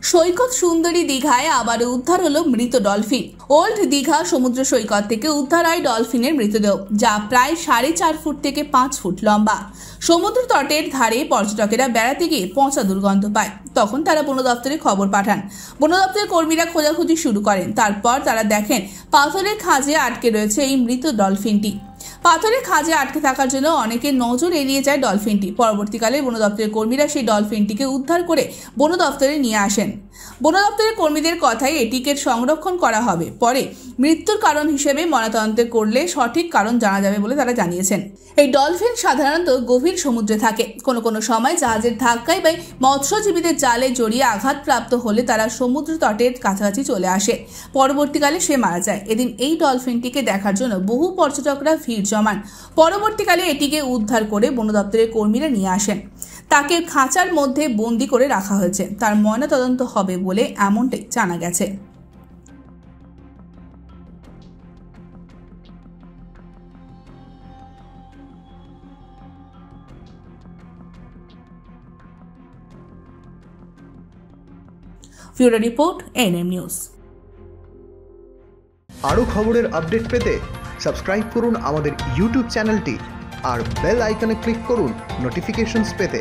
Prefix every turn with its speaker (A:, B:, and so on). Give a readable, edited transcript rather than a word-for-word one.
A: সৈকত সুন্দরী দীঘায় আবারও উদ্ধার হলো মৃত ডলফিন। ওল্ড দীঘা সমুদ্র সৈকত থেকে উদ্ধার হয় ডলফিনের মৃতদেহ, যা প্রায় 4.5 ফুট থেকে 5 ফুট লম্বা। সমুদ্র তটের ধারে পর্যটকেরা বেড়াতে গিয়ে পচা দুর্গন্ধ পায়। তখন তারা বন দপ্তরে খবর পাঠান। বন দপ্তরের কর্মীরা খোঁজাখুঁজি শুরু করেন। তারপর তারা দেখেন পাথরের খাঁজে আটকে রয়েছে এই মৃত ডলফিনটি। পাথরের খাঁজে আটকে থাকার জন্য অনেকের নজর এড়িয়ে যায় ডলফিনটি। পরবর্তীকালে বন দপ্তরের কর্মীরা সেই ডলফিনটিকে উদ্ধার করে বন দপ্তরে নিয়ে আসেন। বন দপ্তরের কর্মীদের কথায় এটিকে সংরক্ষণ করা হবে। পরে মৃত্যুর কারণ হিসেবে ময়নাতদন্ত করলে সঠিক কারণ জানা যাবে বলে তারা জানিয়েছেন। এই ডলফিন সাধারণত গভীর সমুদ্রে থাকে। কোনো কোনো সময় জাহাজের ধাক্কায় বা মৎস্যজীবীদের জালে জড়িয়ে আঘাতপ্রাপ্ত হলে তারা সমুদ্র তটের কাছাকাছি চলে আসে। পরবর্তীকালে সে মারা যায়। এদিন এই ডলফিনটিকে দেখার জন্য বহু পর্যটকরা ভিড় জমান। পরবর্তীকালে এটিকে উদ্ধার করে বন দপ্তরের কর্মীরা নিয়ে আসেন। তাকে খাঁচার মধ্যে বন্দি করে রাখা হয়েছে। তার ময়নাতদন্ত হবে বলে এমনটাই জানা গেছে। Bureau report, ANM news.
B: আরও খবরের আপডেট পেতে সাবস্ক্রাইব করুন আমাদের ইউটিউব চ্যানেলটি আর বেল আইকনে ক্লিক করুন নোটিফিকেশনস পেতে।